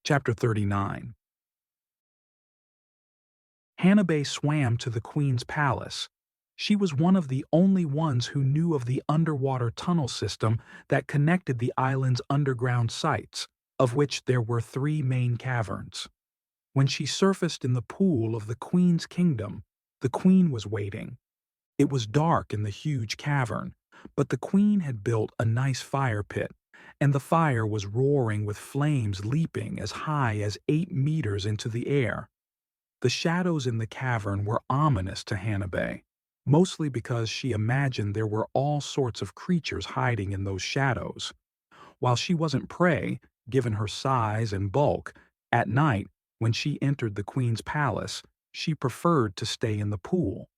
Chapter 39. Hanabe swam to the queen's palace. She was one of the only ones who knew of the underwater tunnel system that connected the island's underground sites, of which there were 3 main caverns. When she surfaced in the pool of the queen's kingdom, the queen was waiting. It was dark in the huge cavern, but the queen had built a nice fire pit, and the fire was roaring with flames leaping as high as 8 meters into the air. The shadows in the cavern were ominous to Hanabe, mostly because she imagined there were all sorts of creatures hiding in those shadows. While she wasn't prey, given her size and bulk, at night, when she entered the queen's palace, she preferred to stay in the pool.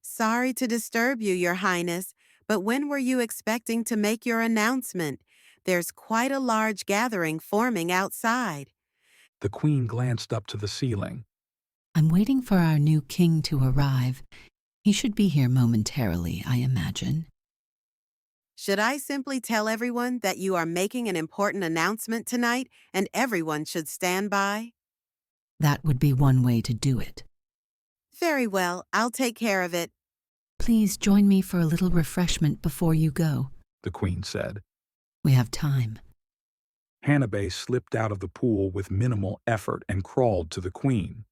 Sorry to disturb you, Your Highness, but when were you expecting to make your announcement? There's quite a large gathering forming outside. The queen glanced up to the ceiling. I'm waiting for our new king to arrive. He should be here momentarily, I imagine. Should I simply tell everyone that you are making an important announcement tonight and everyone should stand by? That would be one way to do it. Very well, I'll take care of it. Please join me for a little refreshment before you go. The queen said. We have time. Hanabe slipped out of the pool with minimal effort and crawled to the queen.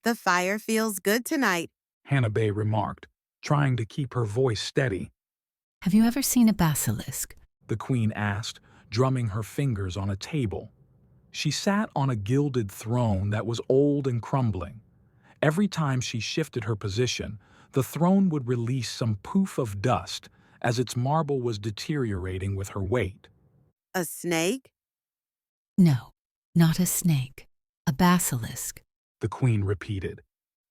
The fire feels good tonight. Hanabe remarked, trying to keep her voice steady. Have you ever seen a basilisk? The queen asked, drumming her fingers on a table. She sat on a gilded throne that was old and crumbling. Every time she shifted her position, the throne would release some poof of dust as its marble was deteriorating with her weight. A snake? No, not a snake. A basilisk. The queen repeated.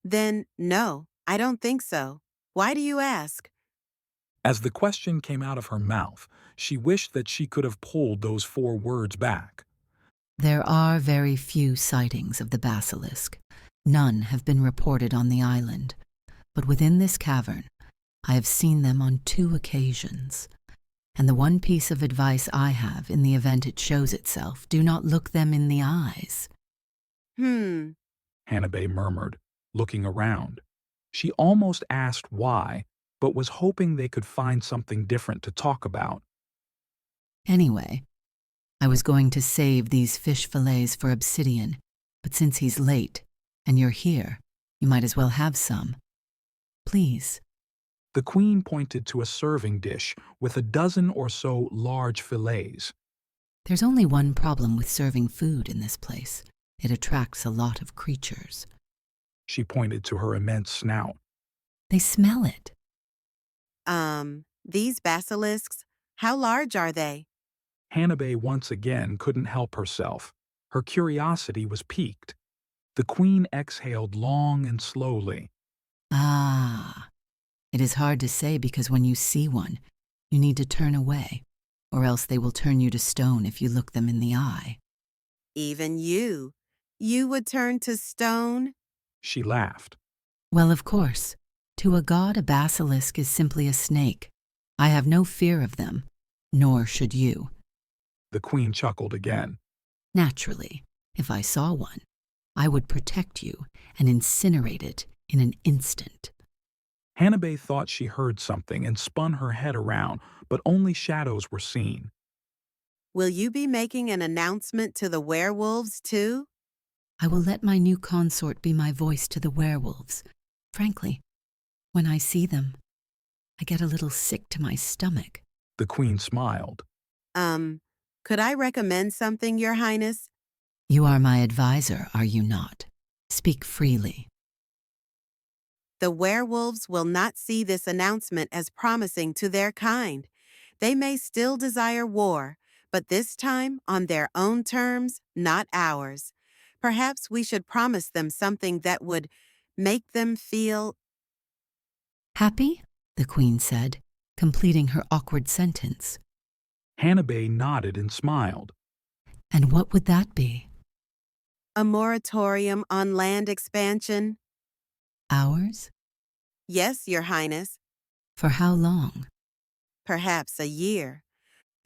Then, no, I don't think so. Why do you ask? As the question came out of her mouth, she wished that she could have pulled those 4 words back. There are very few sightings of the basilisk. None have been reported on the island. But within this cavern, I have seen them on 2 occasions. And the one piece of advice I have in the event it shows itself, do not look them in the eyes. Hanabe murmured, looking around. She almost asked why, but was hoping they could find something different to talk about. Anyway, I was going to save these fish fillets for Obsidian, but since he's late, and you're here, you might as well have some. Please. The queen pointed to a serving dish with a dozen or so large fillets. There's only one problem with serving food in this place. It attracts a lot of creatures. She pointed to her immense snout. They smell it. These basilisks, how large are they? Hanabe once again couldn't help herself. Her curiosity was piqued. The queen exhaled long and slowly. Ah, it is hard to say because when you see one, you need to turn away, or else they will turn you to stone if you look them in the eye. Even you. You would turn to stone? She laughed. Well, of course. To a god, a basilisk is simply a snake. I have no fear of them, nor should you. The queen chuckled again. Naturally, if I saw one, I would protect you and incinerate it in an instant. Hanabe thought she heard something and spun her head around, but only shadows were seen. Will you be making an announcement to the werewolves, too? I will let my new consort be my voice to the werewolves. Frankly, when I see them, I get a little sick to my stomach. The queen smiled. Could I recommend something, Your Highness? You are my advisor, are you not? Speak freely. The werewolves will not see this announcement as promising to their kind. They may still desire war, but this time on their own terms, not ours. Perhaps we should promise them something that would make them feel... Happy? The queen said, completing her awkward sentence. Hanabe nodded and smiled. And what would that be? A moratorium on land expansion? Ours? Yes, Your Highness. For how long? Perhaps a year.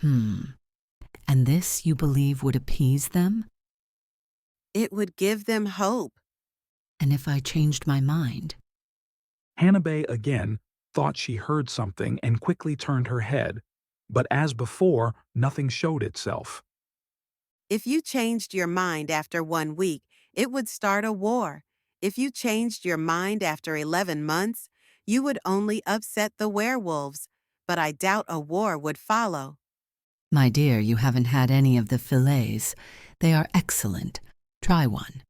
And this, you believe, would appease them? It would give them hope. And if I changed my mind? Hanabe again thought she heard something and quickly turned her head, but as before, nothing showed itself. If you changed your mind after 1 week, it would start a war. If you changed your mind after 11 months, you would only upset the werewolves, but I doubt a war would follow. My dear, you haven't had any of the fillets. They are excellent. Try one.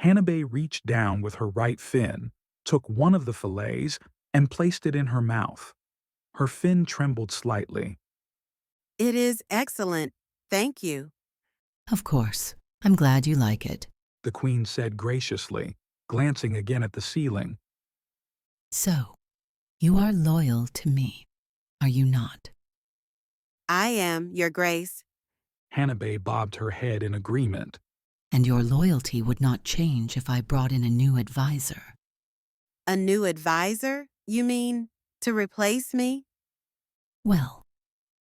Hanabe reached down with her right fin, took one of the fillets, and placed it in her mouth. Her fin trembled slightly. It is excellent, thank you. Of course. I'm glad you like it. The queen said graciously, glancing again at the ceiling. So, you are loyal to me, are you not? I am, Your Grace. Hanabe bobbed her head in agreement. And your loyalty would not change if I brought in a new advisor. A new advisor, you mean, to replace me? Well,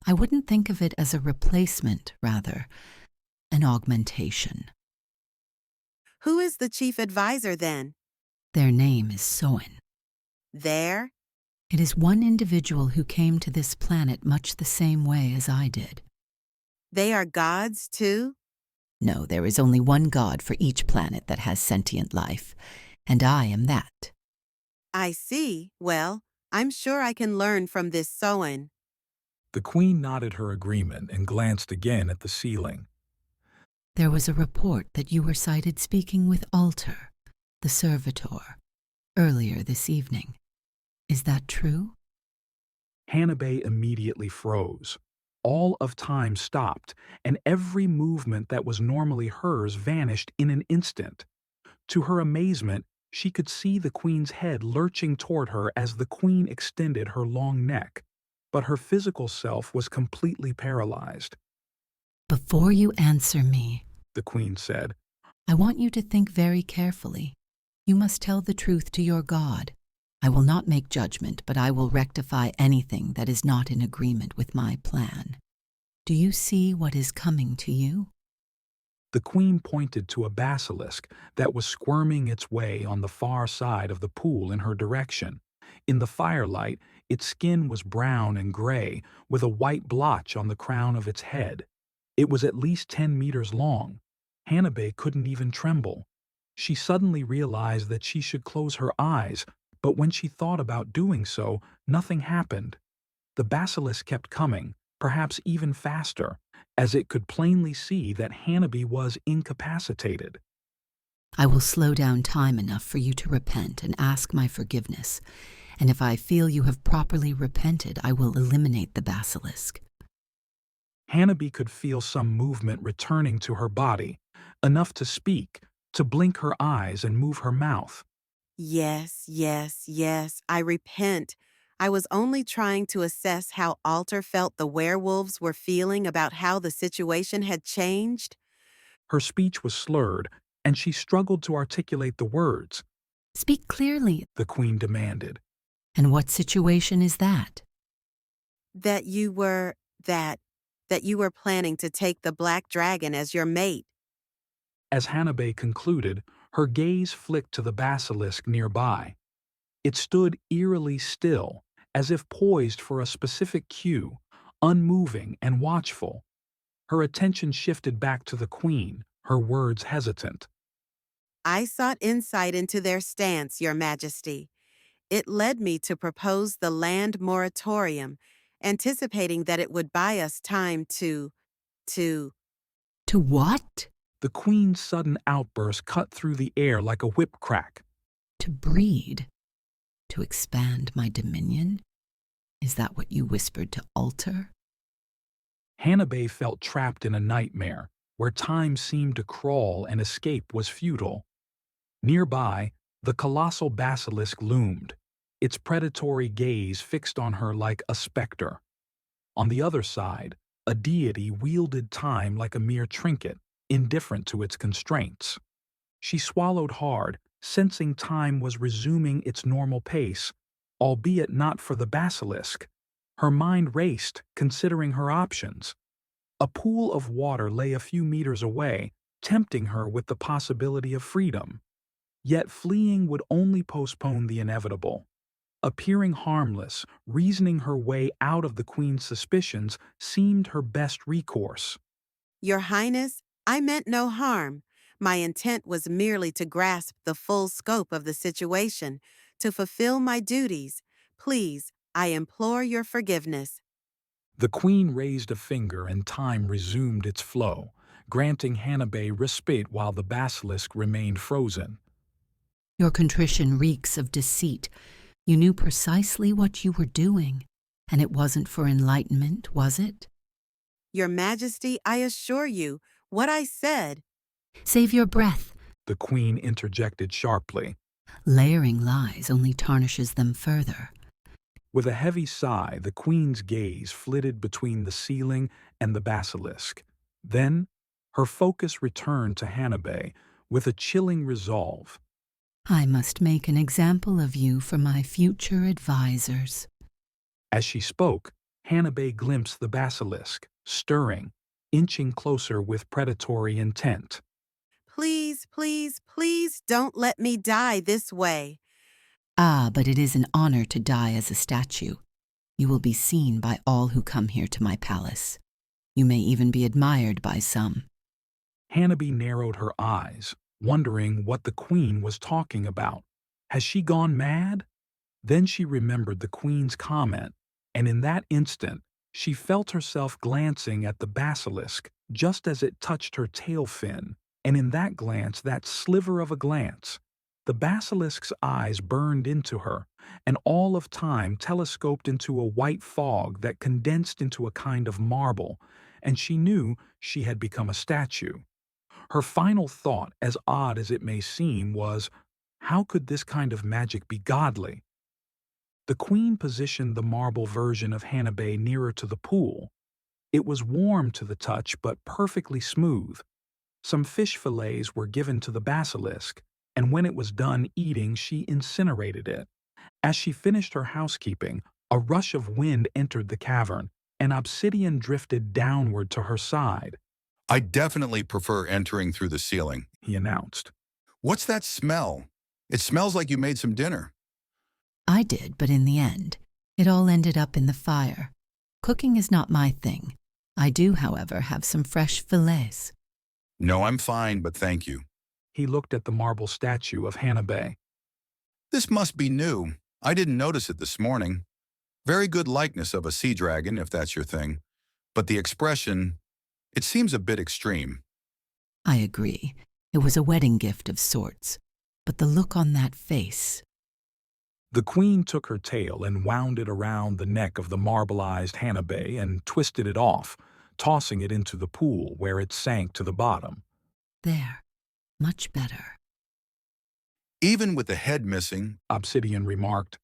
I wouldn't think of it as a replacement, rather, an augmentation. Who is the chief advisor then? Their name is Soen. There? It is one individual who came to this planet much the same way as I did. They are gods too? No, there is only one god for each planet that has sentient life, and I am that. I see. Well, I'm sure I can learn from this Soen. The queen nodded her agreement and glanced again at the ceiling. There was a report that you were sighted speaking with Alter, the servitor, earlier this evening. Is that true? Hanabe immediately froze. All of time stopped, and every movement that was normally hers vanished in an instant. To her amazement, she could see the queen's head lurching toward her as the queen extended her long neck, but her physical self was completely paralyzed. Before you answer me, The queen said, I want you to think very carefully. You must tell the truth to your God. I will not make judgment, but I will rectify anything that is not in agreement with my plan. Do you see what is coming to you? The queen pointed to a basilisk that was squirming its way on the far side of the pool in her direction. In the firelight, its skin was brown and gray, with a white blotch on the crown of its head. It was at least 10 meters long. Hanabe couldn't even tremble. She suddenly realized that she should close her eyes, but when she thought about doing so, nothing happened. The basilisk kept coming, perhaps even faster, as it could plainly see that Hanabe was incapacitated. I will slow down time enough for you to repent and ask my forgiveness, and if I feel you have properly repented, I will eliminate the basilisk. Hanabe could feel some movement returning to her body, enough to speak, to blink her eyes and move her mouth. Yes, yes, yes, I repent. I was only trying to assess how Alter felt the werewolves were feeling about how the situation had changed. Her speech was slurred, and she struggled to articulate the words. Speak clearly. The queen demanded. And what situation is that? That you were planning to take the black dragon as your mate. As Hanabe concluded, her gaze flicked to the basilisk nearby. It stood eerily still, as if poised for a specific cue, unmoving and watchful. Her attention shifted back to the queen, her words hesitant. I sought insight into their stance, Your Majesty. It led me to propose the land moratorium, anticipating that it would buy us time to... To what? The queen's sudden outburst cut through the air like a whip crack. To breed? To expand my dominion? Is that what you whispered to Alter? Hanabe felt trapped in a nightmare, where time seemed to crawl and escape was futile. Nearby, the colossal basilisk loomed, its predatory gaze fixed on her like a specter. On the other side, a deity wielded time like a mere trinket, indifferent to its constraints. She swallowed hard, sensing time was resuming its normal pace, albeit not for the basilisk. Her mind raced, considering her options. A pool of water lay a few meters away, tempting her with the possibility of freedom. Yet fleeing would only postpone the inevitable. Appearing harmless, reasoning her way out of the queen's suspicions seemed her best recourse. Your Highness, I meant no harm. My intent was merely to grasp the full scope of the situation, to fulfill my duties. Please, I implore your forgiveness. The queen raised a finger and time resumed its flow, granting Hanabe respite while the basilisk remained frozen. Your contrition reeks of deceit. You knew precisely what you were doing, and it wasn't for enlightenment, was it? Your Majesty, I assure you, what I said. Save your breath. The queen interjected sharply. Layering lies only tarnishes them further. With a heavy sigh, the queen's gaze flitted between the ceiling and the basilisk. Then, her focus returned to Hanabe with a chilling resolve. I must make an example of you for my future advisors. As she spoke, Hanabe glimpsed the basilisk, stirring, inching closer with predatory intent. Please, please, please don't let me die this way. Ah, but it is an honor to die as a statue. You will be seen by all who come here to my palace. You may even be admired by some. Hanabe narrowed her eyes, wondering what the queen was talking about. Has she gone mad? Then she remembered the queen's comment, and in that instant, she felt herself glancing at the basilisk just as it touched her tail fin, and in that glance, that sliver of a glance, the basilisk's eyes burned into her, and all of time telescoped into a white fog that condensed into a kind of marble, and she knew she had become a statue. Her final thought, as odd as it may seem, was, how could this kind of magic be godly? The queen positioned the marble version of Hanabe nearer to the pool. It was warm to the touch but perfectly smooth. Some fish fillets were given to the basilisk, and when it was done eating, she incinerated it. As she finished her housekeeping, a rush of wind entered the cavern, and obsidian drifted downward to her side. I definitely prefer entering through the ceiling, He announced. What's that smell? It smells like you made some dinner. I did, but in the end, it all ended up in the fire. Cooking is not my thing. I do, however, have some fresh fillets. No, I'm fine, but thank you. He looked at the marble statue of Hanabe. This must be new. I didn't notice it this morning. Very good likeness of a sea dragon, if that's your thing. But the expression, it seems a bit extreme. I agree. It was a wedding gift of sorts. But the look on that face. The queen took her tail and wound it around the neck of the marbleized Hanabe and twisted it off, tossing it into the pool where it sank to the bottom. There. Much better. Even with the head missing, Obsidian remarked.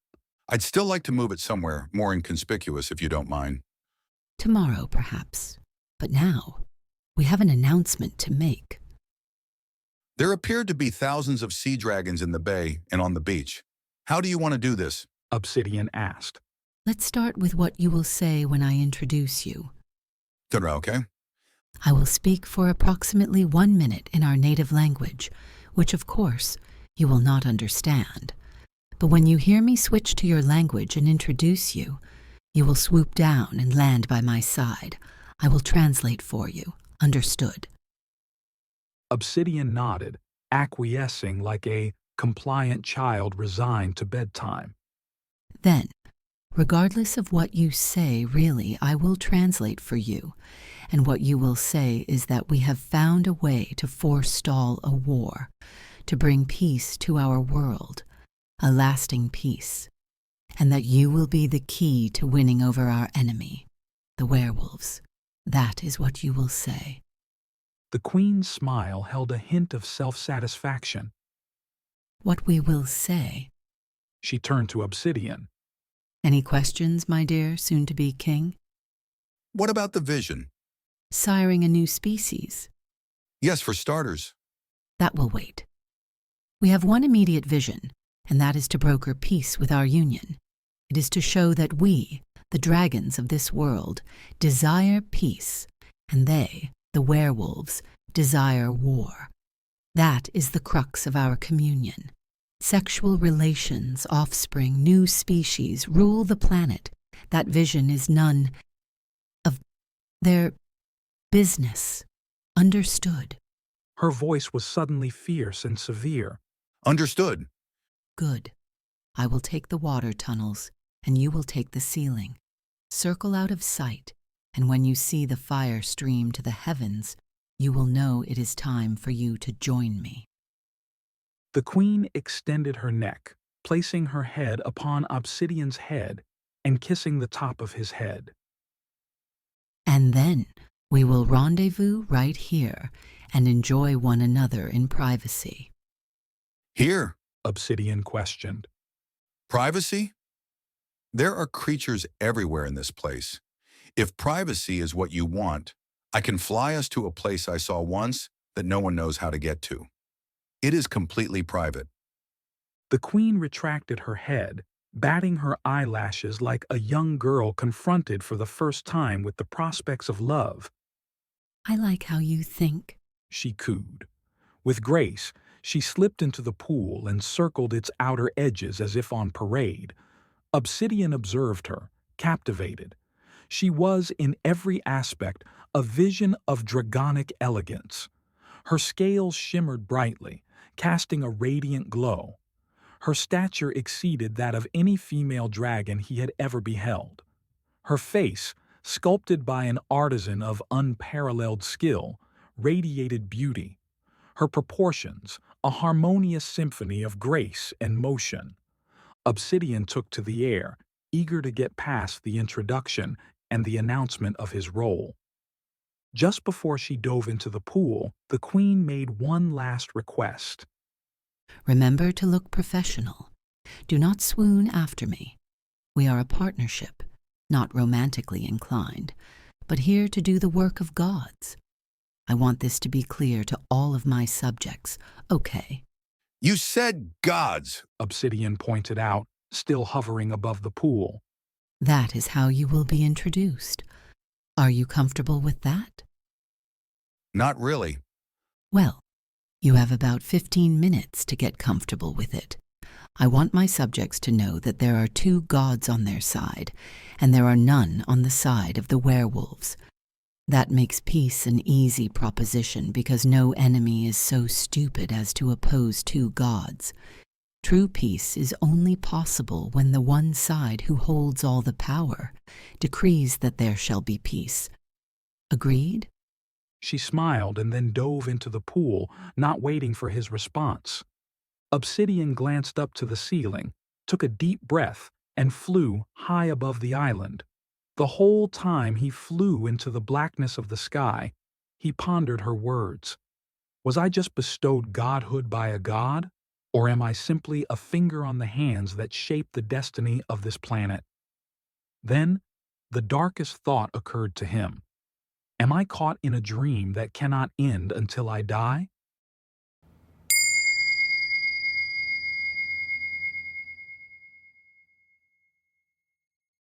I'd still like to move it somewhere more inconspicuous if you don't mind. Tomorrow, perhaps. But now, we have an announcement to make. There appeared to be thousands of sea dragons in the bay and on the beach. How do you want to do this? Obsidian asked. Let's start with what you will say when I introduce you. Okay. I will speak for approximately 1 minute in our native language, which, of course, you will not understand. But when you hear me switch to your language and introduce you, you will swoop down and land by my side. I will translate for you. Understood? Obsidian nodded, acquiescing like a compliant child resigned to bedtime. Then, regardless of what you say, really, I will translate for you. And what you will say is that we have found a way to forestall a war, to bring peace to our world, a lasting peace, and that you will be the key to winning over our enemy, the werewolves. That is what you will say. The queen's smile held a hint of self-satisfaction. What we will say. She turned to Obsidian. Any questions, my dear soon-to-be king? What about the vision? Siring a new species. Yes, for starters. That will wait. We have one immediate vision, and that is to broker peace with our union. It is to show that we, the dragons of this world, desire peace, and they, the werewolves, desire war. That is the crux of our communion. Sexual relations, offspring, new species rule the planet. That vision is none of their business. Understood? Her voice was suddenly fierce and severe. Understood. Good. I will take the water tunnels, and you will take the ceiling. Circle out of sight, and when you see the fire stream to the heavens, you will know it is time for you to join me. The queen extended her neck, placing her head upon Obsidian's head and kissing the top of his head. And then we will rendezvous right here and enjoy one another in privacy. Here, Obsidian questioned. privacy? There are creatures everywhere in this place. If privacy is what you want, I can fly us to a place I saw once that no one knows how to get to. It is completely private. The queen retracted her head, batting her eyelashes like a young girl confronted for the first time with the prospects of love. I like how you think. She cooed. With grace, she slipped into the pool and circled its outer edges as if on parade. Obsidian observed her, captivated. She was, in every aspect, a vision of dragonic elegance. Her scales shimmered brightly, casting a radiant glow. Her stature exceeded that of any female dragon he had ever beheld. Her face, sculpted by an artisan of unparalleled skill, radiated beauty. Her proportions, a harmonious symphony of grace and motion. Obsidian took to the air, eager to get past the introduction and the announcement of his role. Just before she dove into the pool, the queen made one last request. Remember to look professional. Do not swoon after me. We are a partnership, not romantically inclined, but here to do the work of gods. I want this to be clear to all of my subjects, okay? You said gods. Obsidian pointed out, still hovering above the pool. That is how you will be introduced. Are you comfortable with that? Not really. Well, you have about 15 minutes to get comfortable with it. I want my subjects to know that there are two gods on their side, and there are none on the side of the werewolves. That makes peace an easy proposition because no enemy is so stupid as to oppose two gods. True peace is only possible when the one side who holds all the power decrees that there shall be peace. Agreed? She smiled and then dove into the pool, not waiting for his response. Obsidian glanced up to the ceiling, took a deep breath, and flew high above the island. The whole time he flew into the blackness of the sky, he pondered her words. Was I just bestowed godhood by a god, or am I simply a finger on the hands that shape the destiny of this planet? Then, the darkest thought occurred to him. Am I caught in a dream that cannot end until I die?